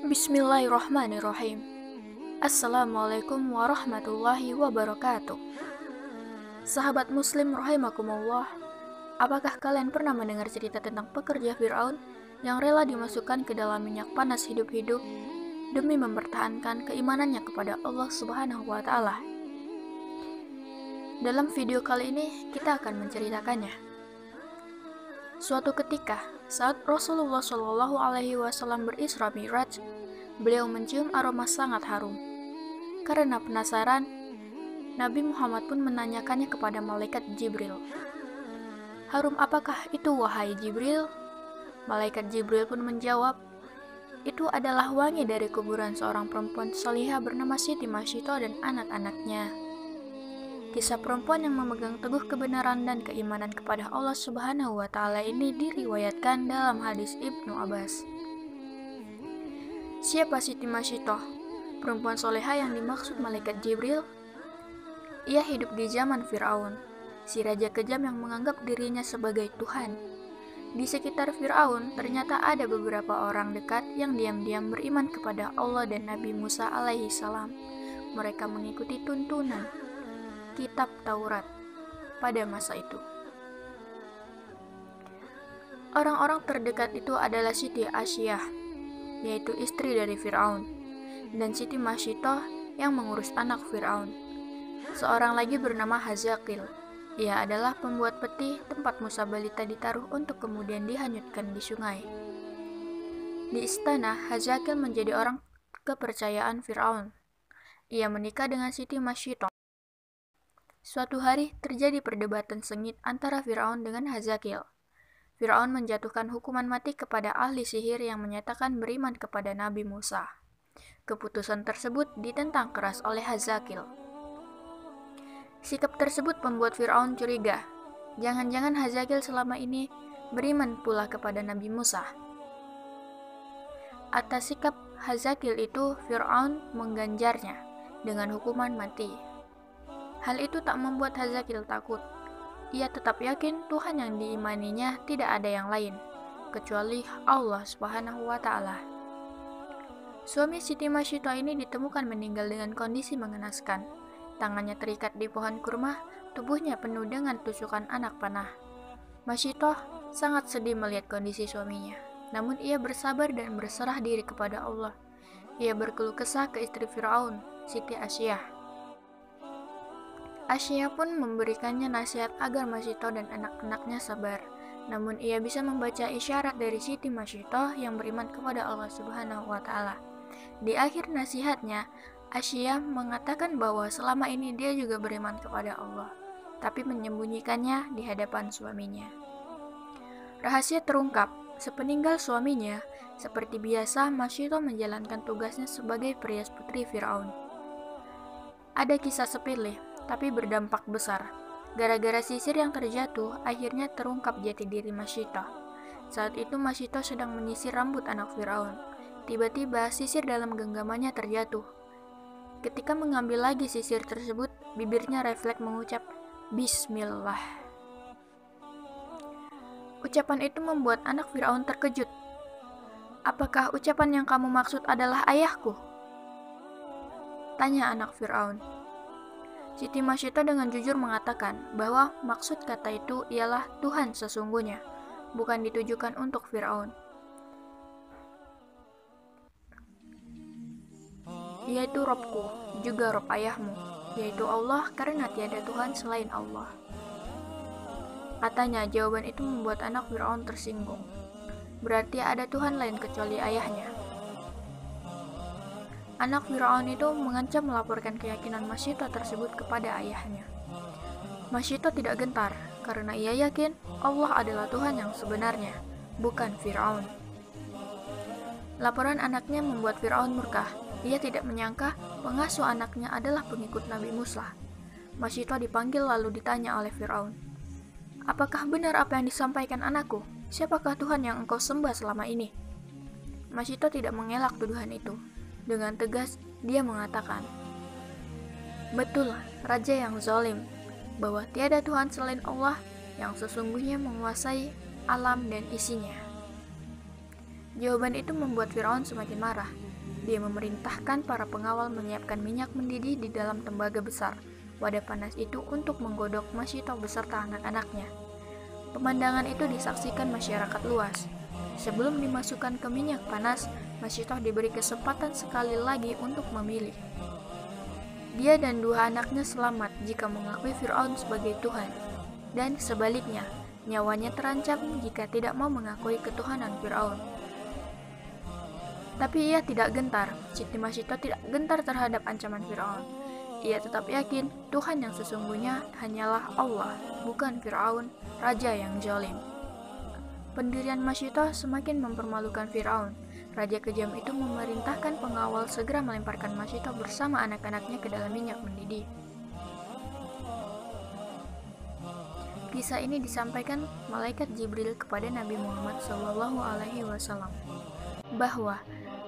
Bismillahirrahmanirrahim. Assalamualaikum warahmatullahi wabarakatuh. Sahabat muslim rahimakumullah, apakah kalian pernah mendengar cerita tentang pekerja Fir'aun yang rela dimasukkan ke dalam minyak panas hidup-hidup demi mempertahankan keimanannya kepada Allah Subhanahu wa Ta'ala? Dalam video kali ini kita akan menceritakannya. Suatu ketika, saat Rasulullah Shallallahu Alaihi Wasallam berisra Mi'raj, beliau mencium aroma sangat harum. Karena penasaran, Nabi Muhammad pun menanyakannya kepada malaikat Jibril. "Harum apakah itu, wahai Jibril?" Malaikat Jibril pun menjawab, "Itu adalah wangi dari kuburan seorang perempuan salihah bernama Siti Masyito dan anak-anaknya." Kisah perempuan yang memegang teguh kebenaran dan keimanan kepada Allah Subhanahu wa Ta'ala ini diriwayatkan dalam hadis Ibnu Abbas. Siapa Siti Masyito? Perempuan soleha yang dimaksud malaikat Jibril? Ia hidup di zaman Fir'aun, si raja kejam yang menganggap dirinya sebagai Tuhan. Di sekitar Fir'aun ternyata ada beberapa orang dekat yang diam-diam beriman kepada Allah dan Nabi Musa alaihi salam. Mereka mengikuti tuntunan Kitab Taurat pada masa itu. Orang-orang terdekat itu adalah Siti Asyiyah, yaitu istri dari Fir'aun, dan Siti Masyito yang mengurus anak Fir'aun. Seorang lagi bernama Hazakil. Ia adalah pembuat peti tempat Musa balita ditaruh untuk kemudian dihanyutkan di sungai. Di istana, Hazakil menjadi orang kepercayaan Fir'aun. Ia menikah dengan Siti Masyito. Suatu hari terjadi perdebatan sengit antara Fir'aun dengan Hazakil. Fir'aun menjatuhkan hukuman mati kepada ahli sihir yang menyatakan beriman kepada Nabi Musa. Keputusan tersebut ditentang keras oleh Hazakil. Sikap tersebut membuat Fir'aun curiga. Jangan-jangan Hazakil selama ini beriman pula kepada Nabi Musa. Atas sikap Hazakil itu, Fir'aun mengganjarnya dengan hukuman mati. Hal itu tak membuat Hazakil takut. Ia tetap yakin Tuhan yang diimaninya tidak ada yang lain, kecuali Allah Subhanahu wa Ta'ala. Suami Siti Masyito ini ditemukan meninggal dengan kondisi mengenaskan. Tangannya terikat di pohon kurma, tubuhnya penuh dengan tusukan anak panah. Masyito sangat sedih melihat kondisi suaminya. Namun ia bersabar dan berserah diri kepada Allah. Ia berkeluh kesah ke istri Fir'aun, Siti Asyiyah. Asyiyah pun memberikannya nasihat agar Masyito dan anak-anaknya sabar. Namun ia bisa membaca isyarat dari Siti Masyito yang beriman kepada Allah Subhanahu wa Ta'ala. Di akhir nasihatnya, Asyiyah mengatakan bahwa selama ini dia juga beriman kepada Allah, tapi menyembunyikannya di hadapan suaminya. Rahasia terungkap, sepeninggal suaminya, seperti biasa Masyito menjalankan tugasnya sebagai perias putri Fir'aun. Ada kisah sepele, tapi berdampak besar. Gara-gara sisir yang terjatuh, akhirnya terungkap jati diri Masyito. Saat itu Masyito sedang menyisir rambut anak Fir'aun. Tiba-tiba sisir dalam genggamannya terjatuh. Ketika mengambil lagi sisir tersebut, bibirnya refleks mengucap Bismillah. Ucapan itu membuat anak Fir'aun terkejut. "Apakah ucapan yang kamu maksud adalah ayahku?" tanya anak Fir'aun. Siti Masyito dengan jujur mengatakan bahwa maksud kata itu ialah Tuhan sesungguhnya, bukan ditujukan untuk Fir'aun. Yaitu Robku, juga Rob ayahmu, yaitu Allah, karena tiada Tuhan selain Allah. Katanya, jawaban itu membuat anak Fir'aun tersinggung. Berarti ada Tuhan lain kecuali ayahnya. Anak Fir'aun itu mengancam melaporkan keyakinan Masyito tersebut kepada ayahnya. Masyito tidak gentar, karena ia yakin Allah adalah Tuhan yang sebenarnya, bukan Fir'aun. Laporan anaknya membuat Fir'aun murka. Ia tidak menyangka pengasuh anaknya adalah pengikut Nabi Musa. Masyito dipanggil lalu ditanya oleh Fir'aun, "Apakah benar apa yang disampaikan anakku? Siapakah Tuhan yang engkau sembah selama ini?" Masyito tidak mengelak tuduhan itu. Dengan tegas, dia mengatakan, "Betul, raja yang zalim, bahwa tiada Tuhan selain Allah yang sesungguhnya menguasai alam dan isinya." Jawaban itu membuat Fir'aun semakin marah. Dia memerintahkan para pengawal menyiapkan minyak mendidih di dalam tembaga besar, wadah panas itu untuk menggodok Masyitoh beserta anak-anaknya. Pemandangan itu disaksikan masyarakat luas. Sebelum dimasukkan ke minyak panas, Masyitoh diberi kesempatan sekali lagi untuk memilih. Dia dan dua anaknya selamat jika mengakui Fir'aun sebagai Tuhan, dan sebaliknya, nyawanya terancam jika tidak mau mengakui ketuhanan Fir'aun. Tapi ia tidak gentar. Siti Masyitoh tidak gentar terhadap ancaman Fir'aun. Ia tetap yakin Tuhan yang sesungguhnya hanyalah Allah, bukan Fir'aun, raja yang zalim. Pendirian Masyitoh semakin mempermalukan Fir'aun. Raja kejam itu memerintahkan pengawal segera melemparkan Masyitoh bersama anak-anaknya ke dalam minyak mendidih. Kisah ini disampaikan malaikat Jibril kepada Nabi Muhammad SAW bahwa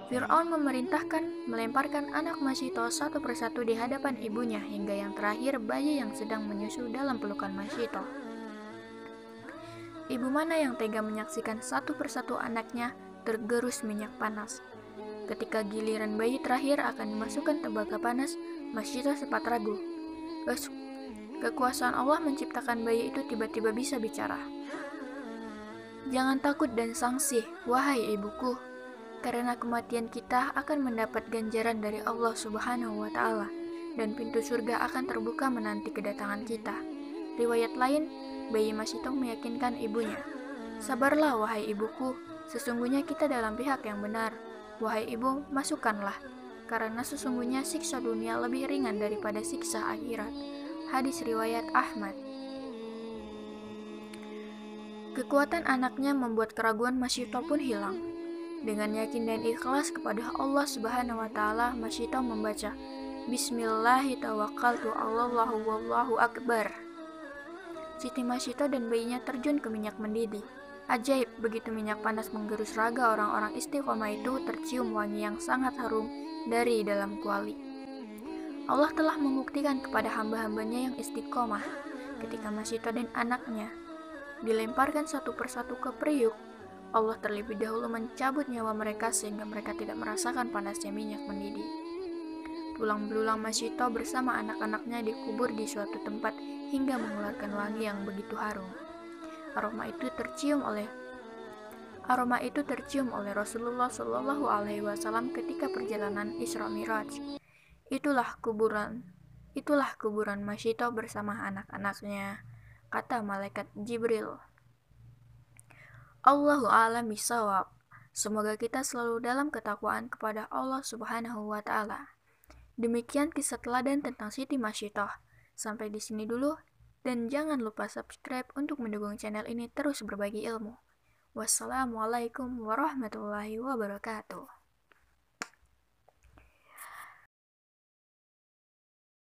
Fir'aun memerintahkan melemparkan anak Masyitoh satu persatu di hadapan ibunya hingga yang terakhir bayi yang sedang menyusu dalam pelukan Masyitoh. Ibu mana yang tega menyaksikan satu persatu anaknya tergerus minyak panas. Ketika giliran bayi terakhir akan dimasukkan tembaga panas, Masyitoh sempat ragu. Kekuasaan Allah menciptakan bayi itu tiba-tiba bisa bicara. Jangan takut dan sangsi, wahai ibuku, karena kematian kita akan mendapat ganjaran dari Allah Subhanahu wa Ta'ala, dan pintu surga akan terbuka menanti kedatangan kita. Riwayat lain, bayi Masyitoh meyakinkan ibunya, sabarlah wahai ibuku, sesungguhnya kita dalam pihak yang benar. Wahai ibu, masukkanlah, karena sesungguhnya siksa dunia lebih ringan daripada siksa akhirat. Hadis riwayat Ahmad. Kekuatan anaknya membuat keraguan Masyitoh pun hilang. Dengan yakin dan ikhlas kepada Allah Subhanahu wa Ta'ala, Masyitoh membaca Bismillahirrahmanirrahim, Allahu wallahu akbar. Siti Masyitoh dan bayinya terjun ke minyak mendidih. Ajaib, begitu minyak panas menggerus raga orang-orang istiqomah itu, tercium wangi yang sangat harum dari dalam kuali. Allah telah membuktikan kepada hamba-hambanya yang istiqomah ketika Masyitoh dan anaknya dilemparkan satu persatu ke periuk. Allah terlebih dahulu mencabut nyawa mereka sehingga mereka tidak merasakan panasnya minyak mendidih. Tulang belulang Masyitoh bersama anak-anaknya dikubur di suatu tempat hingga mengeluarkan wangi yang begitu harum. Aroma itu tercium oleh Rasulullah Shallallahu Alaihi Wasallam ketika perjalanan Isra Miraj. Itulah kuburan Masyitoh bersama anak-anaknya, kata malaikat Jibril. Allahu a'lam bishawab. Semoga kita selalu dalam ketakwaan kepada Allah Subhanahu wa Ta'ala. Demikian kisah teladan tentang Siti Masyitoh. Sampai di sini dulu, dan jangan lupa subscribe untuk mendukung channel ini terus berbagi ilmu. Wassalamualaikum warahmatullahi wabarakatuh.